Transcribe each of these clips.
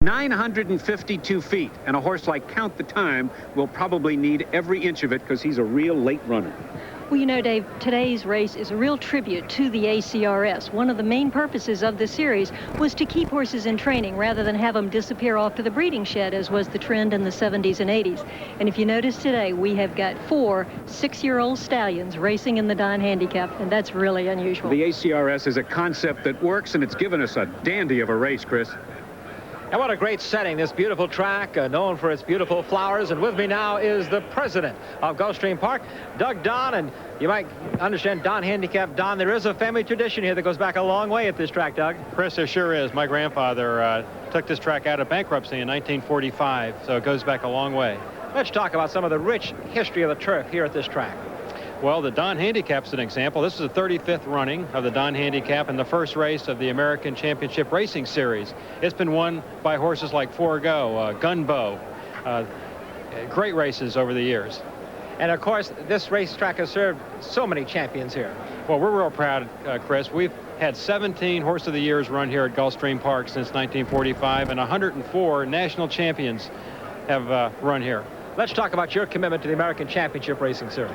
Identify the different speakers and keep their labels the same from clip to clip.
Speaker 1: 952 feet, and a horse like Count the Time will probably need every inch of it because he's a real late runner.
Speaker 2: Well, you know, Dave, today's race is a real tribute to the ACRS. One of the main purposes of this series was to keep horses in training rather than have them disappear off to the breeding shed, as was the trend in the 70s and 80s. And if you notice today, we have got 4 6-year-old stallions racing in the Donn Handicap, and that's really unusual.
Speaker 1: The ACRS is a concept that works, and it's given us a dandy of a race, Chris.
Speaker 3: And what a great setting, this beautiful track, known for its beautiful flowers. And with me now is the president of Gulfstream Park, Doug Donn. And you might understand Donn Handicap. Donn, there is a family tradition here that goes back a long way at this track, Doug.
Speaker 4: Chris, there sure is. My grandfather took this track out of bankruptcy in 1945, so it goes back a long way.
Speaker 3: Let's talk about some of the rich history of the turf here at this track.
Speaker 4: Well, the Donn Handicap's an example. This is the 35th running of the Donn Handicap and the first race of the American Championship Racing Series. It's been won by horses like Forego, Gunbow, great races over the years.
Speaker 3: And of course, this racetrack has served so many champions here.
Speaker 4: Well, we're real proud, Chris. We've had 17 Horse of the Years run here at Gulfstream Park since 1945, and 104 national champions have run here.
Speaker 3: Let's talk about your commitment to the American Championship Racing Series.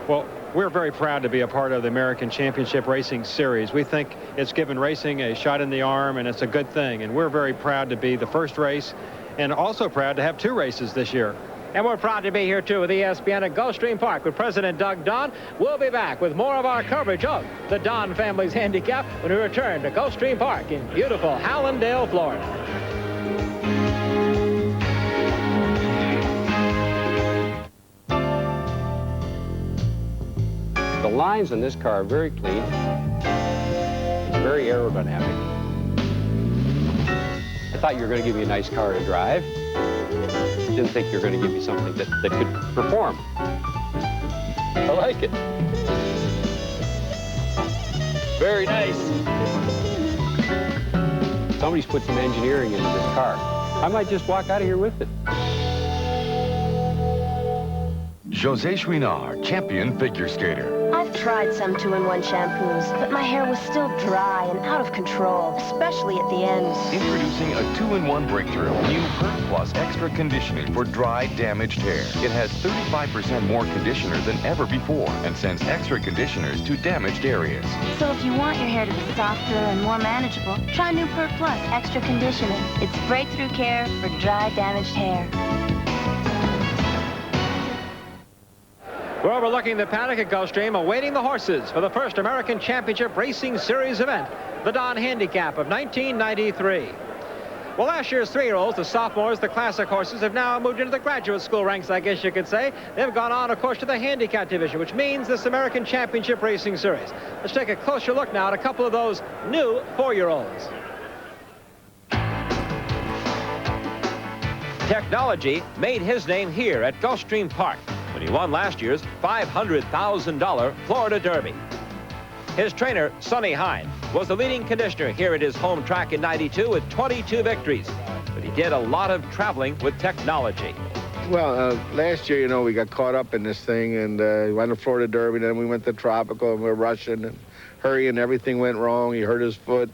Speaker 4: Well, we're very proud to be a part of the American Championship Racing Series. We think it's given racing a shot in the arm, and it's a good thing. And we're very proud to be the first race, and also proud to have 2 races this year.
Speaker 3: And we're proud to be here, too, with ESPN at Gulfstream Park with President Doug Donn. We'll be back with more of our coverage of the Donn family's handicap when we return to Gulfstream Park in beautiful Hallandale, Florida.
Speaker 5: The lines in this car are very clean. It's very aerodynamic. I thought you were going to give me a nice car to drive. Didn't think you were going to give me something that could perform. I like it. Very nice. Somebody's put some engineering into this car. I might just walk out of here with it.
Speaker 6: José Chouinard, champion figure skater.
Speaker 7: I've tried some 2-in-1 shampoos, but my hair was still dry and out of control, especially at the ends.
Speaker 6: Introducing a 2-in-1 breakthrough, new Pert Plus Extra Conditioning for dry, damaged hair. It has 35% more conditioner than ever before and sends extra conditioners to damaged areas.
Speaker 7: So if you want your hair to be softer and more manageable, try new Pert Plus Extra Conditioning. It's breakthrough care for dry, damaged hair.
Speaker 3: We're overlooking the paddock at Gulfstream, awaiting the horses for the first American Championship Racing Series event, the Donn Handicap of 1993. Well, last year's 3-year-olds, the sophomores, the classic horses, have now moved into the graduate school ranks, I guess you could say. They've gone on, of course, to the handicap division, which means this American Championship Racing Series. Let's take a closer look now at a couple of those new 4-year-olds. Technology made his name here at Gulfstream Park when he won last year's $500,000 Florida Derby. His trainer, Sonny Hine, was the leading conditioner here at his home track in '92 with 22 victories. But he did a lot of traveling with technology.
Speaker 8: Well, last year, you know, we got caught up in this thing, and we went to Florida Derby, then we went to Tropical, and we were rushing and hurrying, everything went wrong. He hurt his foot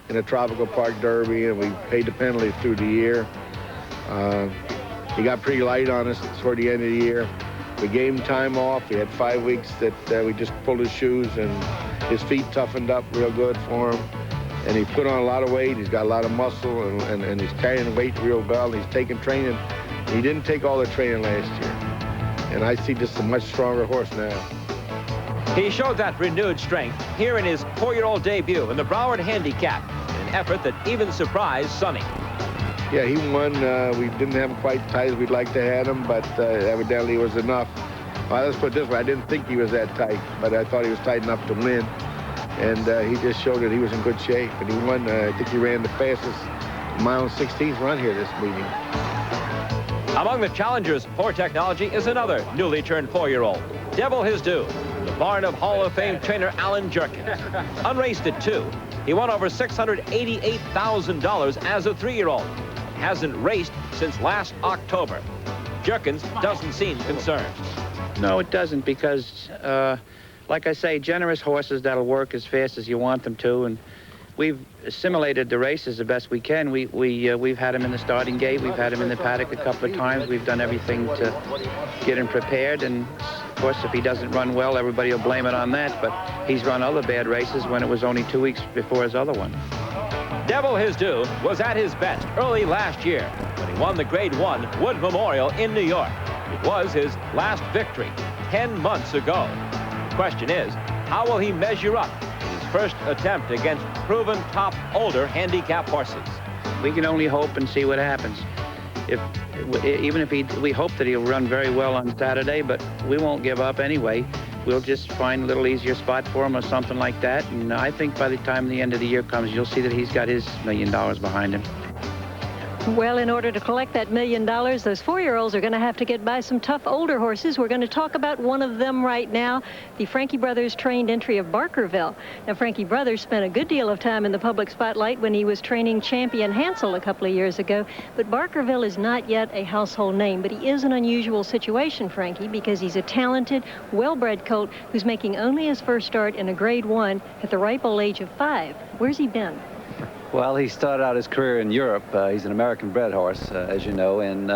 Speaker 8: in the Tropical Park Derby, and we paid the penalty through the year. He got pretty light on us toward the end of the year. We gave him time off. We had 5 weeks that we just pulled his shoes, and his feet toughened up real good for him. And he put on a lot of weight. He's got a lot of muscle, and he's carrying weight real well. He's taking training. He didn't take all the training last year. And I see just a much stronger horse now.
Speaker 3: He showed that renewed strength here in his 4-year-old debut in the Broward Handicap, in an effort that even surprised Sonny.
Speaker 8: Yeah, he won. We didn't have him quite tight as we'd like to have him, but evidently it was enough. Well, let's put it this way. I didn't think he was that tight, but I thought he was tight enough to win. And he just showed that he was in good shape. And he won. I think he ran the fastest mile 16th run here this meeting.
Speaker 3: Among the challengers for technology is another newly turned 4-year-old, Devil His Due, the barn of Hall of Fame trainer Alan Jerkins. Unraced at 2, he won over $688,000 as a 3-year-old. Hasn't raced since last October. Jerkins doesn't seem concerned.
Speaker 9: No, it doesn't, because, like I say, generous horses that'll work as fast as you want them to, and we've simulated the race as the best we can. We've had him in the starting gate. We've had him in the paddock a couple of times. We've done everything to get him prepared. And of course, if he doesn't run well, everybody will blame it on that. But he's run other bad races when it was only 2 weeks before his other one.
Speaker 3: Devil His Due was at his best early last year when he won the Grade 1 Wood Memorial in New York. It was his last victory 10 months ago. The question is, how will he measure up in his first attempt against proven top older handicap horses?
Speaker 9: We can only hope and see what happens. Even if we hope that he'll run very well on Saturday, but we won't give up anyway. We'll just find a little easier spot for him or something like that. And I think by the time the end of the year comes, you'll see that he's got his $1 million behind him.
Speaker 2: Well, in order to collect that $1 million, those 4-year-olds are going to have to get by some tough older horses. We're going to talk about one of them right now, the Frankie Brothers trained entry of Barkerville. Now, Frankie Brothers spent a good deal of time in the public spotlight when he was training Champion Hansel a couple of years ago, but Barkerville is not yet a household name, but he is an unusual situation, Frankie, because he's a talented, well-bred colt who's making only his first start in a Grade 1 at the ripe old age of 5. Where's he been?
Speaker 10: Well, he started out his career in Europe. He's an American-bred horse, as you know, and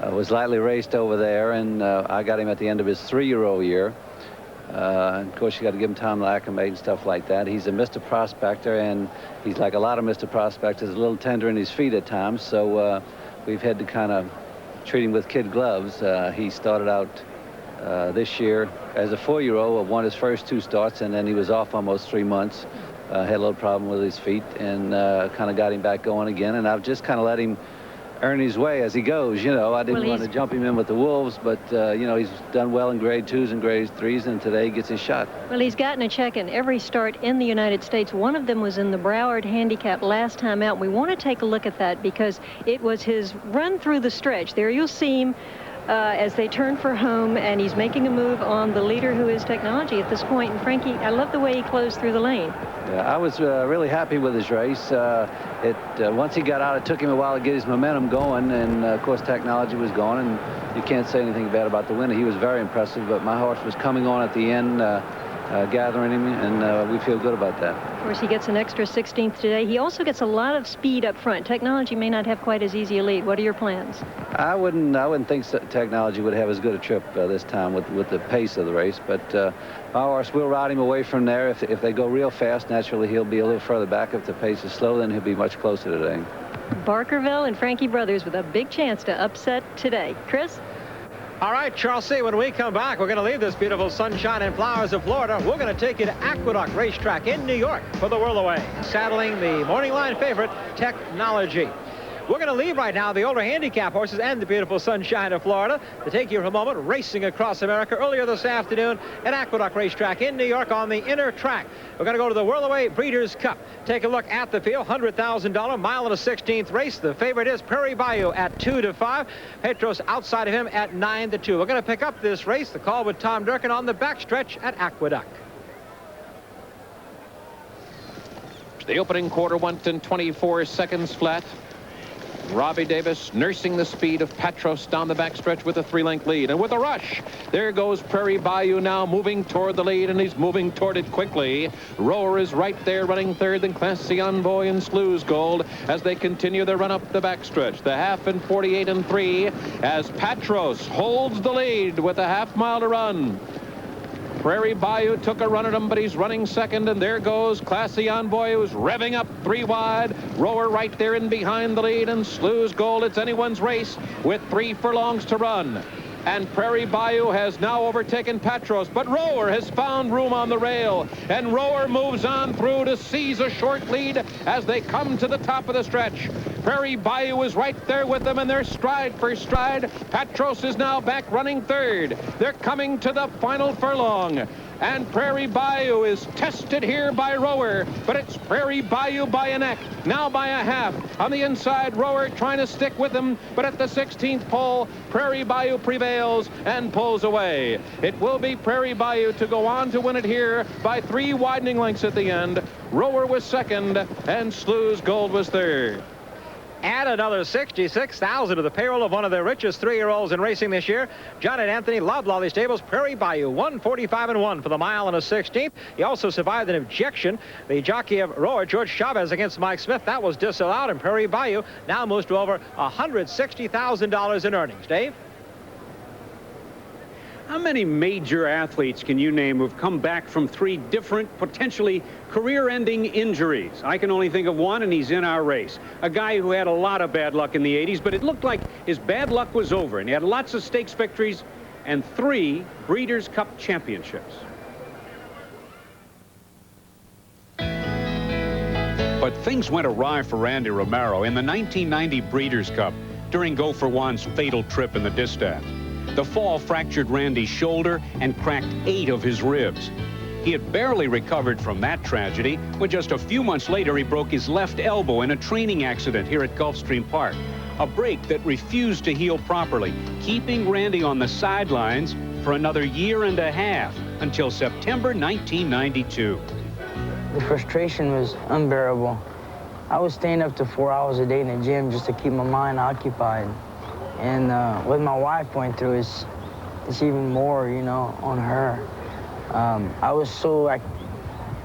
Speaker 10: was lightly raced over there, and I got him at the end of his 3-year-old year. And of course, you got to give him time to acclimate and stuff like that. He's a Mr. Prospector, and he's like a lot of Mr. Prospectors, a little tender in his feet at times, so we've had to kind of treat him with kid gloves. He started out this year as a 4-year-old, won his first 2 starts, and then he was off almost 3 months. Had a little problem with his feet, and kind of got him back going again, and I've just kind of let him earn his way as he goes. You know, I didn't want to jump him in with the wolves, but you know, he's done well in Grade 2s and Grade 3s, and today he gets his shot.
Speaker 2: Well, he's gotten a check in every start in the United States. One of them was in the Broward Handicap last time out. We want to take a look at that because it was his run through the stretch. There you'll see him as they turn for home, and he's making a move on the leader, who is Technology at this point. And Frankie, I love the way he closed through the lane.
Speaker 10: Yeah, I was really happy with his race. Once he got out, it took him a while to get his momentum going, and of course Technology was going, and you can't say anything bad about the winner. He was very impressive, but my horse was coming on at the end, gathering him, and we feel good about that.
Speaker 2: Of course, he gets an extra 16th today. He also gets a lot of speed up front. Technology may not have quite as easy a lead. What are your plans?
Speaker 10: I wouldn't think Technology would have as good a trip this time with the pace of the race, but my horse will ride him away from there. If they go real fast, naturally he'll be a little further back. If the pace is slow, then he'll be much closer today.
Speaker 2: Barkerville and Frankie Brothers with a big chance to upset today. Chris?
Speaker 3: All right, Charles C., when we come back, we're going to leave this beautiful sunshine and flowers of Florida. We're going to take you to Aqueduct Racetrack in New York for the Whirlaway, saddling the morning line favorite, Technology. We're going to leave right now the older handicap horses and the beautiful sunshine of Florida to take you for a moment racing across America earlier this afternoon at Aqueduct Racetrack in New York on the inner track. We're going to go to the Whirlaway Breeders' Cup. Take a look at the field. $100,000 mile and a 16th race. The favorite is Prairie Bayou at 2-5. Petros outside of him at 9-2. We're going to pick up this race. The call with Tom Durkin on the backstretch at Aqueduct.
Speaker 11: The opening quarter went in 24 seconds flat. Robbie Davis nursing the speed of Petros down the backstretch with a 3-length lead. And with a rush, there goes Prairie Bayou now moving toward the lead, and he's moving toward it quickly. Rower is right there running third, then Classy Envoy and Sluice Gold as they continue their run up the backstretch. The half in 48-3 as Petros holds the lead with a half-mile to run. Prairie Bayou took a run at him, but he's running second, and there goes Classy Envoy, who's revving up 3 wide. Rower right there in behind the lead, and Sluice Gold, it's anyone's race with 3 furlongs to run. And Prairie Bayou has now overtaken Petros, but Rower has found room on the rail, and Rower moves on through to seize a short lead as they come to the top of the stretch. Prairie Bayou is right there with them, and they're stride for stride. Petros is now back running third. They're coming to the final furlong. And Prairie Bayou is tested here by Rower, but it's Prairie Bayou by a neck, now by a half. On the inside, Rower trying to stick with him, but at the 16th pole, Prairie Bayou prevails and pulls away. It will be Prairie Bayou to go on to win it here by 3 widening lengths at the end. Rower was second, and Sluice Gold was third.
Speaker 3: Add another $66,000 to the payroll of one of the richest 3-year-olds in racing this year. John and Anthony Loblolly Stables, Prairie Bayou, 145-1 for the mile and a 16th. He also survived an objection. The jockey of Roar, George Chavez, against Mike Smith, that was disallowed, and Prairie Bayou now moves to over $160,000 in earnings. Dave?
Speaker 1: How many major athletes can you name who've come back from 3 different, potentially career-ending injuries? I can only think of one, and he's in our race. A guy who had a lot of bad luck in the 80s, but it looked like his bad luck was over, and he had lots of stakes victories and 3 Breeders' Cup championships. But things went awry for Randy Romero in the 1990 Breeders' Cup during Gopher Juan's fatal trip in the distaff. The fall fractured Randy's shoulder and cracked 8 of his ribs. He had barely recovered from that tragedy when just a few months later he broke his left elbow in a training accident here at Gulfstream Park. A break that refused to heal properly, keeping Randy on the sidelines for another year and a half until September 1992.
Speaker 12: The frustration was unbearable. I was staying up to 4 hours a day in the gym just to keep my mind occupied. And what my wife went through is even more, you know, on her. I was so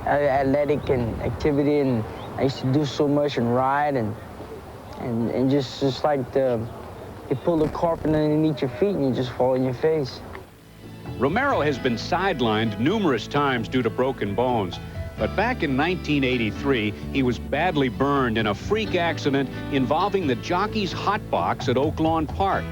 Speaker 12: athletic and activity, and I used to do so much and ride and just like you pull the carpet underneath your feet and you just fall on your face.
Speaker 1: Romero has been sidelined numerous times due to broken bones. But back in 1983, he was badly burned in a freak accident involving the jockey's hot box at Oaklawn Park.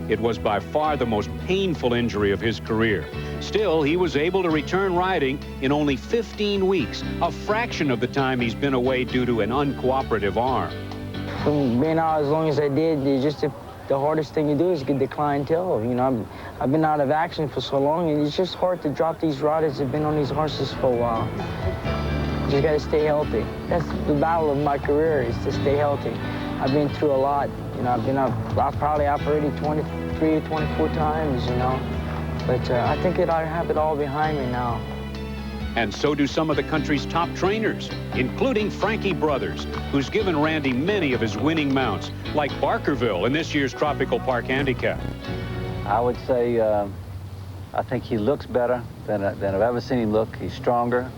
Speaker 1: It was by far the most painful injury of his career. Still, he was able to return riding in only 15 weeks, a fraction of the time he's been away due to an uncooperative arm.
Speaker 12: From being out as long as I did, the hardest thing to do is get the clientele. You know, I've been out of action for so long, and it's just hard to drop these riders that have been on these horses for a while. You just got to stay healthy. That's the battle of my career, is to stay healthy. I've been through a lot. You know, I've probably operated 23 or 24 times, you know. But I think I have it all behind me now.
Speaker 1: And so do some of the country's top trainers, including Frankie Brothers, who's given Randy many of his winning mounts, like Barkerville in this year's Tropical Park Handicap.
Speaker 10: I would say I think he looks better than I've ever seen him look. He's stronger.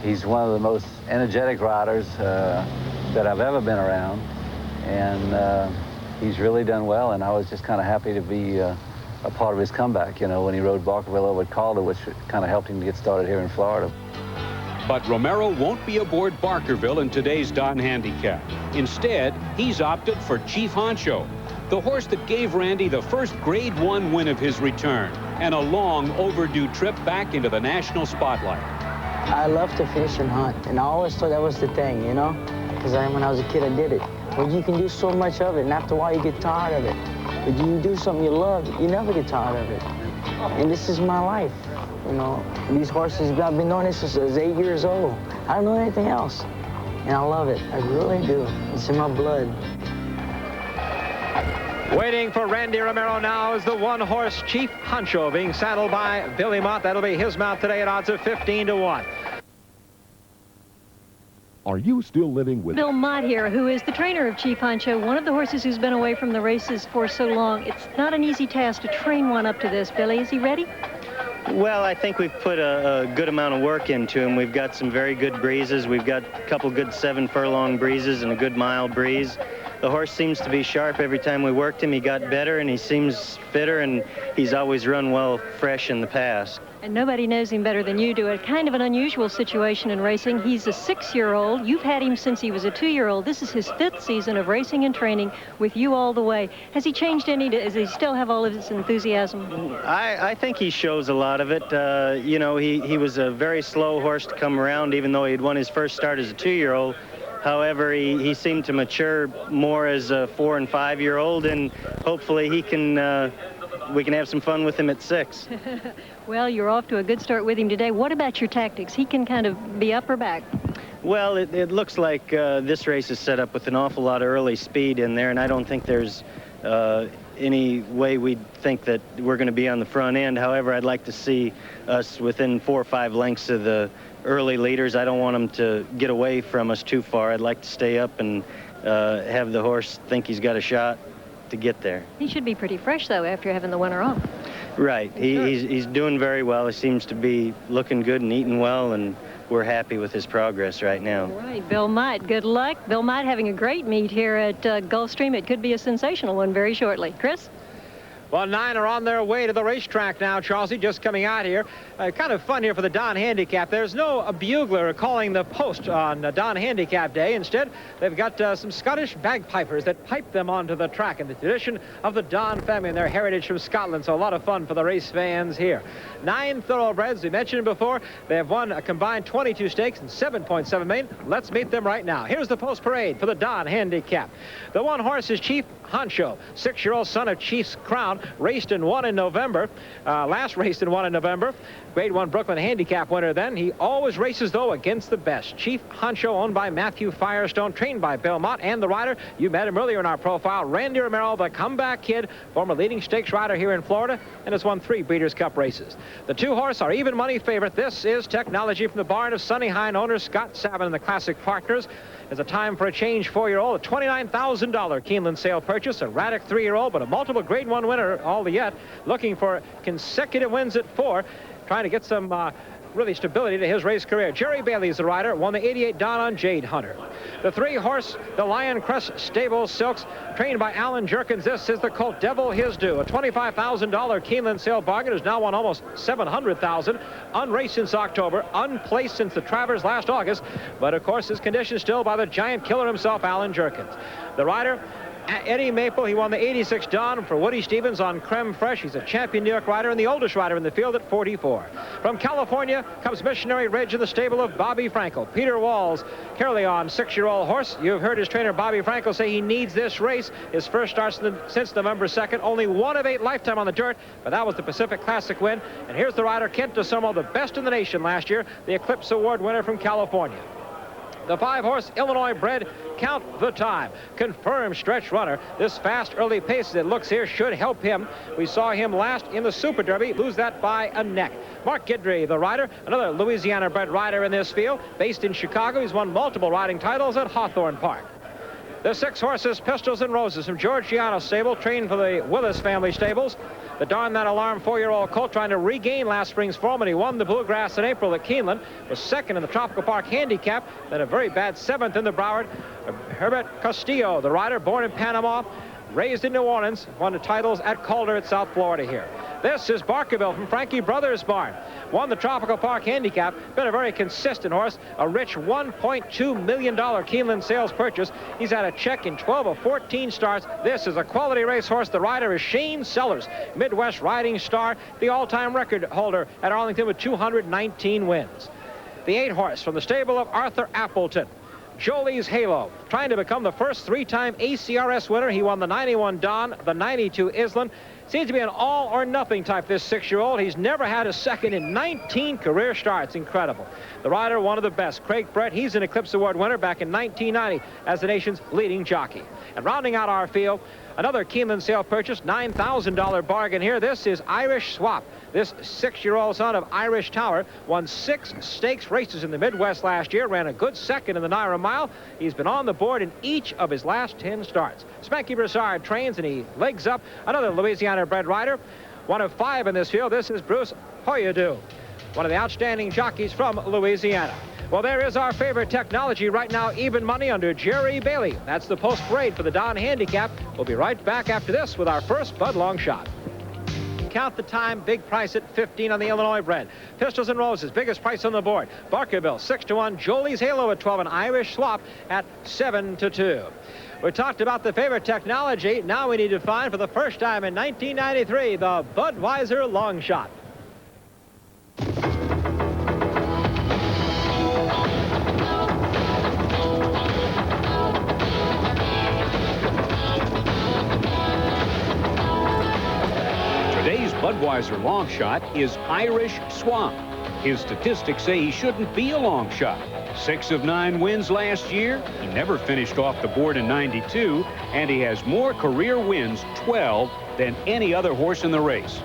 Speaker 10: He's one of the most energetic riders that I've ever been around. And he's really done well, and I was just kind of happy to be a part of his comeback, you know, when he rode Barkerville over at Calder, which kind of helped him to get started here in Florida.
Speaker 1: But Romero won't be aboard Barkerville in today's Donn Handicap. Instead, he's opted for Chief Honcho, the horse that gave Randy the first Grade 1 win of his return and a long overdue trip back into the national spotlight.
Speaker 12: I love to fish and hunt, and I always thought that was the thing, you know, because when I was a kid, I did it. But you can do so much of it, and after a while, you get tired of it. But you do something you love, you never get tired of it. And this is my life, you know. These horses, I've been doing this since I was 8 years old. I don't know anything else. And I love it, I really do. It's in my blood.
Speaker 3: Waiting for Randy Romero now is the one-horse Chief Honcho being saddled by Billy Mott. That'll be his mount today at odds of 15-1.
Speaker 13: Are you still living with
Speaker 2: Bill Mott here, who is the trainer of Chief Honcho, one of the horses who's been away from the races for so long. It's not an easy task to train one up to this. Billy, is he ready?
Speaker 14: Well, I think we've put a good amount of work into him. We've got some very good breezes. We've got a couple good 7-furlong breezes and a good mile breeze. The horse seems to be sharp. Every time we worked him, he got better, and he seems fitter, and he's always run well fresh in the past.
Speaker 2: And nobody knows him better than you do. A kind of an unusual situation in racing. He's a 6-year-old. You've had him since he was a 2-year-old. This is his 5th season of racing and training with you all the way. Has he changed any? Does he still have all of his enthusiasm?
Speaker 14: I think he shows a lot of it. You know, he was a very slow horse to come around, even though he had won his first start as a 2-year-old. However, he seemed to mature more as a 4- and 5-year-old, and hopefully we can have some fun with him at 6.
Speaker 2: Well, you're off to a good start with him today. What about your tactics? He can kind of be up or back.
Speaker 14: Well, it looks like this race is set up with an awful lot of early speed in there, and I don't think there's any way we'd think that we're going to be on the front end. However, I'd like to see us within 4 or 5 lengths of the early leaders. I don't want them to get away from us too far. I'd like to stay up and have the horse think he's got a shot to get there.
Speaker 2: He should be pretty fresh, though, after having the winter off.
Speaker 14: Right. He's doing very well. He seems to be looking good and eating well, and we're happy with his progress right now.
Speaker 2: All right, Bill Mott, good luck. Bill Mott having a great meet here at Gulfstream. It could be a sensational one very shortly. Chris?
Speaker 3: Well, 9 are on their way to the racetrack now, Charlesy, just coming out here. Kind of fun here for the Donn Handicap. There's no bugler calling the post on Donn Handicap Day. Instead, they've got some Scottish bagpipers that pipe them onto the track in the tradition of the Donn family and their heritage from Scotland. So a lot of fun for the race fans here. 9 thoroughbreds, we mentioned before. They have won a combined 22 stakes and $7.7 million. Let's meet them right now. Here's the post parade for the Donn Handicap. The one horse is Chief Honcho, 6-year-old son of Chief's Crown. Raced and won in November. Last raced and won in November. Grade 1 Brooklyn Handicap winner then. He always races, though, against the best. Chief Honcho, owned by Matthew Firestone, trained by Bill Mott, and the rider, you met him earlier in our profile, Randy Romero, the comeback kid, former leading stakes rider here in Florida, and has won 3 Breeders' Cup races. The 2-horse are even money favorite. This is Technology from the barn of Sunny Hine owner Scott Savin and the Classic Partners. It's a time for a change 4-year-old, a $29,000 Keeneland sale purchase, a Raddick 3-year-old, but a multiple grade 1 winner all yet, looking for consecutive wins at 4, trying to get some really stability to his race career. Jerry Bailey's the rider, won the 88 Don on Jade Hunter. The 3-horse, the Lion Crest Stable Silks, trained by Alan Jerkins. This is the Colt Devil His Due, a $25,000 Keeneland sale bargain, has now won almost $700,000. Unraced since October, unplaced since the Travers last August, but of course his condition still by the giant killer himself, Alan Jerkins. The rider, Eddie Maple, he won the 86 Don for Woody Stevens on Creme Fraiche. He's a champion New York rider and the oldest rider in the field at 44. From California comes Missionary Ridge in the stable of Bobby Frankel. Peter Walls, Caerleon, 6-year-old horse. You've heard his trainer Bobby Frankel say he needs this race. His first start since November 2nd. Only 1 of 8 lifetime on the dirt, but that was the Pacific Classic win. And here's the rider, Kent DeSomo, the best in the nation last year, the Eclipse Award winner from California. The 5-horse Illinois bred Count the Time, confirmed stretch runner. This fast early pace as it looks here should help him. We saw him last in the Super Derby, lose that by a neck. Mark Guidry, the rider, another Louisiana bred rider in this field, based in Chicago. He's won multiple riding titles at Hawthorne Park. The 6 horses, Pistols and Roses from Georgiano's stable, trained for the Willis family stables. The Darn That Alarm 4-year-old colt trying to regain last spring's form, and he won the Bluegrass in April at Keeneland, was 2nd in the Tropical Park Handicap, then a very bad 7th in the Broward. Herbert Castillo, the rider, born in Panama, raised in New Orleans, won the titles at Calder at South Florida here. This is Barkerville from Frankie Brothers' barn. Won the Tropical Park Handicap, been a very consistent horse, a rich $1.2 million Keeneland sales purchase. He's had a check in 12 of 14 starts. This is a quality racehorse. The rider is Shane Sellers, Midwest riding star, the all-time record holder at Arlington with 219 wins. The 8-horse from the stable of Arthur Appleton, Jolie's Halo, trying to become the first 3-time ACRS winner. He won the 91 Don, the 92 Island. Seems to be an all-or-nothing type, this 6-year-old. He's never had a second in 19 career starts. Incredible. The rider, one of the best, Craig Brett. He's an Eclipse Award winner back in 1990 as the nation's leading jockey. And rounding out our field, another Keeneland sale purchase, $9,000 bargain here. This is Irish Swap. This 6-year-old son of Irish Tower won 6 stakes races in the Midwest last year, ran a good 2nd in the Naira Mile. He's been on the board in each of his last 10 starts. Spanky Broussard trains and he legs up another Louisiana-bred rider, one of 5 in this field. This is Bruce Hoyadoo, one of the outstanding jockeys from Louisiana. Well, there is our favorite Technology right now, even money under Jerry Bailey. That's the post parade for the Donn Handicap. We'll be right back after this with our first Bud Long shot. Count the Time, big price at 15 on the Illinois bred. Pistols and Roses, biggest price on the board. Barkerville, 6-1. Jolie's Halo at 12, and Irish Swap at 7-2. We talked about the favorite Technology. Now we need to find, for the first time in 1993, the Budweiser Long Shot.
Speaker 1: Budweiser long shot is Irish Swamp. His statistics say he shouldn't be a long shot. 6 of 9 wins last year. He never finished off the board in '92, and he has more career wins, 12, than any other horse in the race.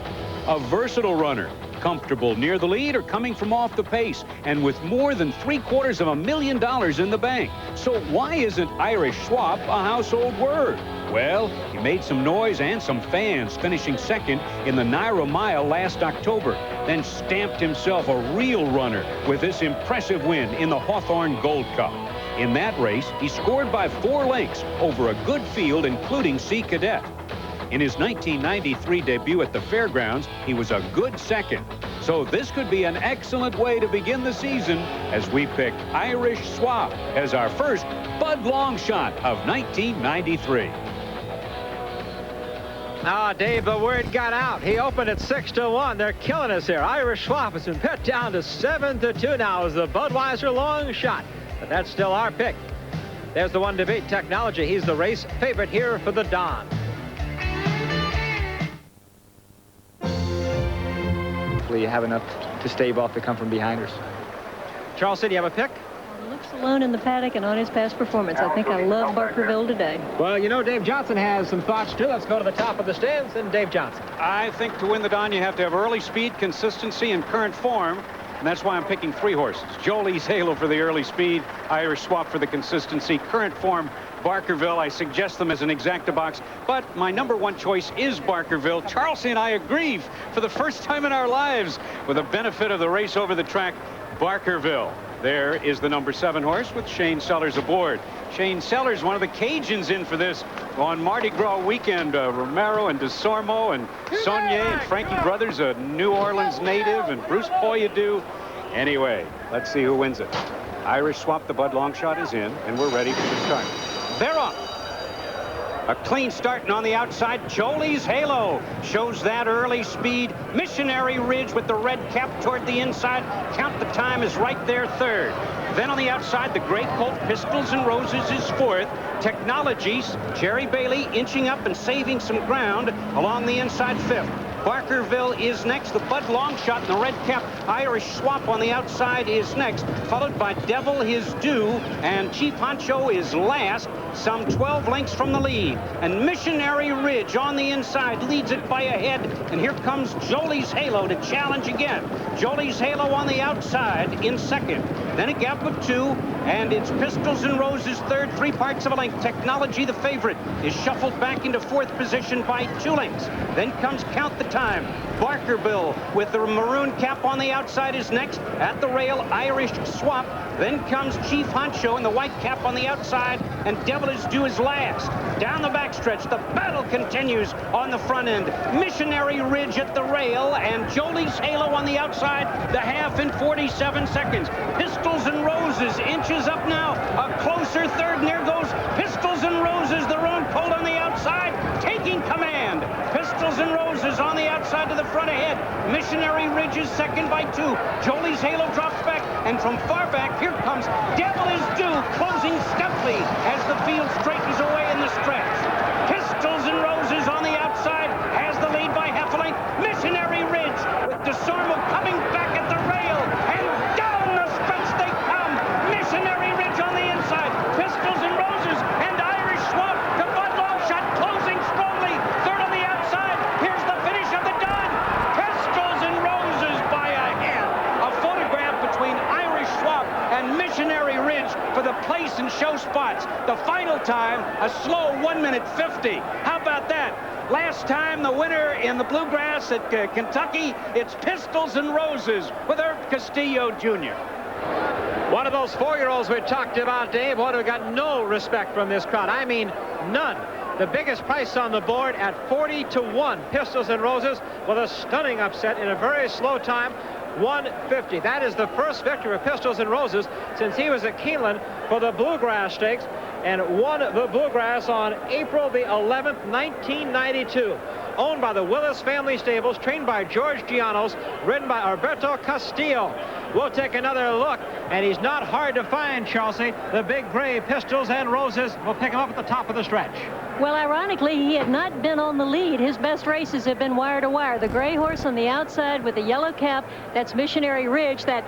Speaker 1: A versatile runner. comfortable near the lead or coming from off the pace, and with more than $750,000 in the bank. So why isn't Irish Swap a household word? Well, he made some noise and some fans, finishing second in the Naira Mile last October, then stamped himself a real runner with this impressive win in the Hawthorne Gold Cup. In that race, he scored by 4 lengths over a good field, including Sea Cadet. In his 1993 debut at the Fairgrounds, he was a good second. So this could be an excellent way to begin the season as we pick Irish Swap as our first Bud Longshot of 1993.
Speaker 3: Ah, Dave, the word got out. He opened at 6-1. They're killing us here. Irish Swap has been put down to 7-2 now as the Budweiser long shot. But that's still our pick. There's the one to beat, Technology. He's the race favorite here for the Donn.
Speaker 15: You have enough to stave off to come from behind us.
Speaker 3: Charles, do you have a pick?
Speaker 2: Looks alone in the paddock and on his past performance. I think I love Barkerville today.
Speaker 3: Well, you know, Dave Johnson has some thoughts, too. Let's go to the top of the stands and Dave Johnson.
Speaker 1: I think to win the Donn, you have to have early speed, consistency, and current form. And that's why I'm picking 3 horses. Jolie's Halo for the early speed, Irish Swap for the consistency, current form, Barkerville. I suggest them as an exacta box, but my #1 choice is Barkerville. Charles and I agree for the first time in our lives with the benefit of the race over the track, Barkerville. There is the #7 horse with Shane Sellers aboard. Shane Sellers, one of the Cajuns in for this on Mardi Gras weekend. Romero and DeSormo and Saunier and Frankie Brothers, a New Orleans native, and Bruce Poyadu. Anyway, let's see who wins it. Irish Swap, the Bud Longshot is in, and we're ready for the start. They're off. A clean start, and on the outside, Jolie's Halo shows that early speed. Missionary Ridge with the red cap toward the inside. Count the Time is right there, 3rd. Then on the outside, the Gray Colt Pistols and Roses is 4th. Technologies, Jerry Bailey inching up and saving some ground along the inside, 5th. Barkerville is next. The Bud Longshot in the red cap. Irish Swap on the outside is next, followed by Devil His Due, and Chief Honcho is last, some 12 lengths from the lead. And Missionary Ridge on the inside leads it by a head, and here comes Jolie's Halo to challenge again. Jolie's Halo on the outside in 2nd. Then a gap of 2, and it's Pistols and Roses 3rd, 3 parts of a length. Technology, the favorite, is shuffled back into 4th position by 2 lengths. Then comes Count the Time. Barkerville with the maroon cap on the outside is next. At the rail, Irish Swap. Then comes Chief Honcho in the white cap on the outside, and Devil Is Due is last. Down the backstretch, the battle continues on the front end. Missionary Ridge at the rail, and Jolie's Halo on the outside, the half in 47 seconds. Pistols and Roses inches up now, a closer 3rd, and there goes Pistols and Roses, the roan colt on the outside, taking command. Pistols and Roses on the outside to the front ahead. Missionary Ridge is 2nd by 2. Jolie's Halo drops back, and from far back, here comes Devil Is Due, closing stoutly as the field straightens away in the stretch. Pistols and Roses on the outside has the lead by half a length. Missionary Ridge with DeSormo coming back at the rail, and down the stretch they come. Missionary Ridge on the inside. Pistols and Roses and Irish Swap. The Bud Longshot closing strongly. 3rd on the outside. Here's the finish of the Donn. Pistols and Roses by a head. A photograph between Irish Swap and Missionary Ridge for the place and show spots. The final time, a slow 1:50. How about that? Last time, the winner in the Bluegrass at Kentucky, it's Pistols and Roses with Herb Castillo Jr.
Speaker 3: One of those 4-year-olds we talked about, Dave, who got no respect from this crowd. I mean, none. The biggest price on the board at 40-1. Pistols and Roses with a stunning upset in a very slow time. 150. That is the first victory of Pistols and Roses since he was at Keeneland for the Bluegrass Stakes and won the Bluegrass on April the 11th, 1992. Owned by the Willis Family Stables, trained by George Gianos, ridden by Alberto Castillo. We'll take another look, and he's not hard to find, Chelsea. The big gray Pistols and Roses. We'll pick him up at the top of the stretch.
Speaker 2: Well, ironically, he had not been on the lead. His best races have been wire to wire. The gray horse on the outside with the yellow cap, that's Missionary Ridge, that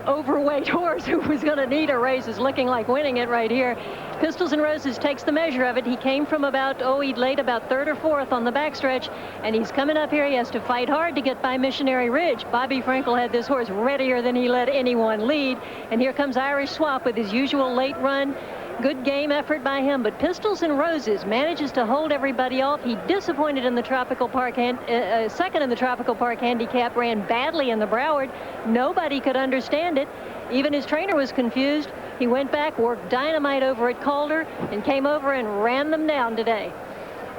Speaker 2: overweight horse who was going to need a race is looking like winning it right here. Pistols and Roses takes the measure of it. He came from about, he'd laid about 3rd or 4th on the backstretch, and he's coming up here. He has to fight hard to get by Missionary Ridge. Bobby Frankel had this horse readier than he let anyone lead. And here comes Irish Swap with his usual late run. Good game effort by him, but Pistols and Roses manages to hold everybody off. He disappointed in the Tropical Park, second in the Tropical Park Handicap, ran badly in the Broward. Nobody could understand it. Even his trainer was confused. He went back, worked dynamite over at Calder, and came over and ran them down today.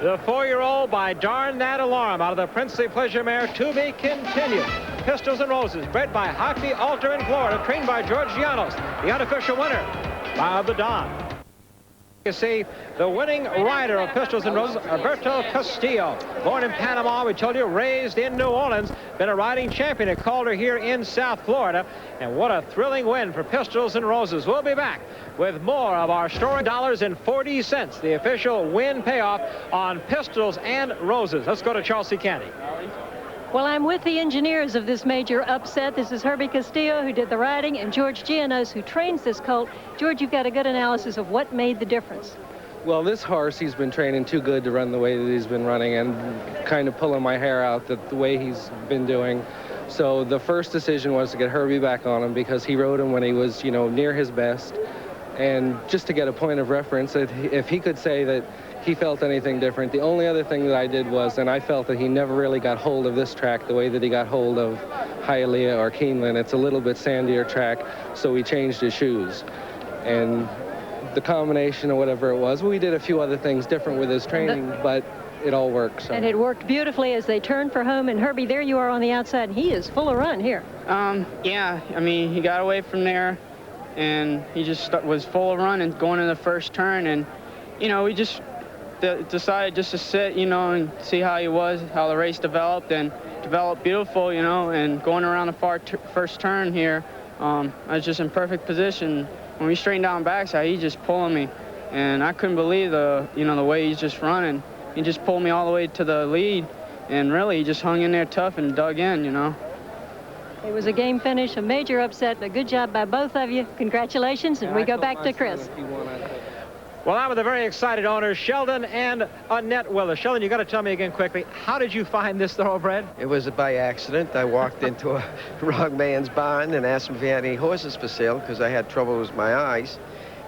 Speaker 3: The 4-year-old by Darn That Alarm out of the Princely Pleasure Mare to be continued. Pistols and Roses, bred by Hockey Alter in Florida, trained by George Gianos, the unofficial winner by the Don. You see the winning rider of Pistols and Roses, Alberto Castillo, born in Panama, we told you, raised in New Orleans, been a riding champion at Calder here in South Florida. And what a thrilling win for Pistols and Roses. We'll be back with more of our story. $40, the official win payoff on Pistols and Roses. Let's go to Charles C. Candy.
Speaker 2: Well, I'm with the engineers of this major upset. This is Herbie Castillo, who did the riding, and George Gianos, who trains this colt. George, you've got a good analysis of what made the difference.
Speaker 16: Well, this horse, he's been training too good to run the way that he's been running, and kind of pulling my hair out the way he's been doing. So the first decision was to get Herbie back on him, because he rode him when he was, near his best. And just to get a point of reference, if he could say that he felt anything different. The only other thing that I did was, and I felt that he never really got hold of this track the way that he got hold of Hialeah or Keeneland. It's a little bit sandier track, so he changed his shoes. And the combination of whatever it was, we did a few other things different with his training, but it all worked. So.
Speaker 2: And it worked beautifully as they turned for home. And Herbie, there you are on the outside. He is full of run here.
Speaker 17: Yeah, I mean, he got away from there, and he just was full of run and going in the first turn. And, we just decided just to sit, and see how he was, how the race developed, and developed beautiful, and going around the first turn here, I was just in perfect position. When we straightened down backside, he just pulling me, and I couldn't believe the way he's just running. He just pulled me all the way to the lead, and really he just hung in there tough and dug in,
Speaker 2: It was a game finish, a major upset, a good job by both of you. Congratulations, and we go back to Chris.
Speaker 3: Well, I'm with the very excited owners, Sheldon and Annette Willis. Sheldon, you got to tell me again quickly, how did you find this thoroughbred?
Speaker 18: It was by accident. I walked into a wrong man's barn and asked him if he had any horses for sale, because I had trouble with my eyes.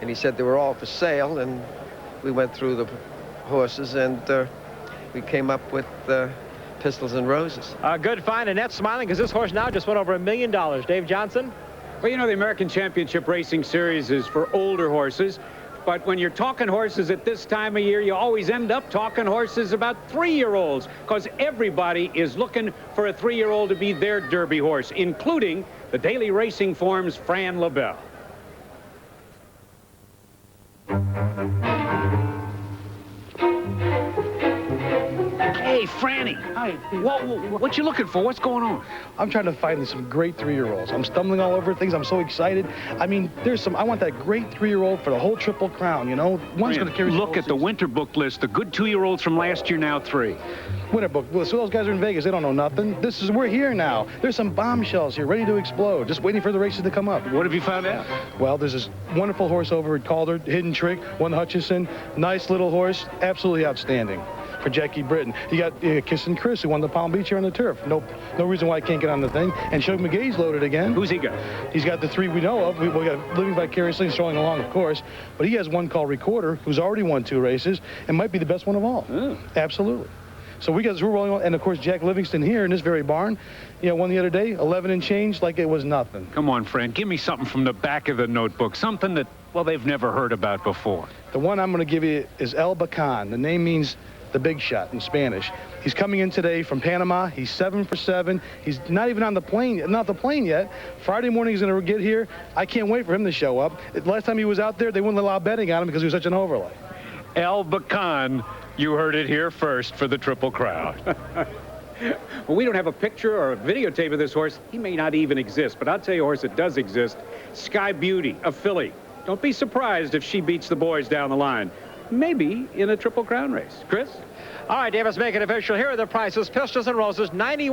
Speaker 18: And he said they were all for sale, and we went through the horses, and we came up with Pistols and Roses.
Speaker 3: A good find. Annette's smiling because this horse now just went over $1 million. Dave Johnson?
Speaker 1: Well, the American Championship Racing Series is for older horses. But when you're talking horses at this time of year, you always end up talking horses about 3-year-olds, because everybody is looking for a 3-year-old to be their Derby horse, including the Daily Racing Form's Fran LaBelle. Hey, Franny.
Speaker 19: Hi.
Speaker 1: What you looking for? What's going on?
Speaker 19: I'm trying to find some great 3-year-olds. I'm stumbling all over things. I'm so excited. I mean, I want that great 3-year-old for the whole Triple Crown, One's going to carry.
Speaker 1: Look at the winter book list. The good 2-year-olds from last year, now 3.
Speaker 19: Winter book list. So those guys are in Vegas. They don't know nothing. We're here now. There's some bombshells here ready to explode, just waiting for the races to come up.
Speaker 1: What have you found out?
Speaker 19: Well, there's this wonderful horse over at Calder, Hidden Trick, won Hutchison. Nice little horse, absolutely outstanding. For Jackie Britton. You got Kissin' Chris, who won the Palm Beach here on the turf. No reason why I can't get on the thing. And Shug McGee's loaded again.
Speaker 1: Who's he got?
Speaker 19: He's got the 3 we know of. We got Living Vicariously, strolling along, of course. But he has one called Recorder, who's already won 2 races and might be the best one of all. Absolutely. So we're rolling on. And, of course, Jack Livingston here in this very barn, won the other day, 11 and change, like it was nothing.
Speaker 1: Come on, friend. Give me something from the back of the notebook, something that, well, they've never heard about before.
Speaker 19: The one I'm going to give you is El Bacan. The name means the big shot in Spanish. He's coming in today from Panama. He's 7 for 7. He's not even on the plane, not the plane yet. Friday morning he's going to get here. I can't wait for him to show up. Last time he was out there, they wouldn't allow betting on him because he was such an overlay.
Speaker 1: El Bacan, you heard it here first for the Triple Crown. Well, we don't have a picture or a videotape of this horse. He may not even exist, but I'll tell you a horse that does exist. Sky Beauty, a filly. Don't be surprised if she beats the boys down the line.
Speaker 20: maybe in a Triple Crown race. Chris?
Speaker 3: All right, Davis, make it official. Here are the prices. Pistols and Roses, 91.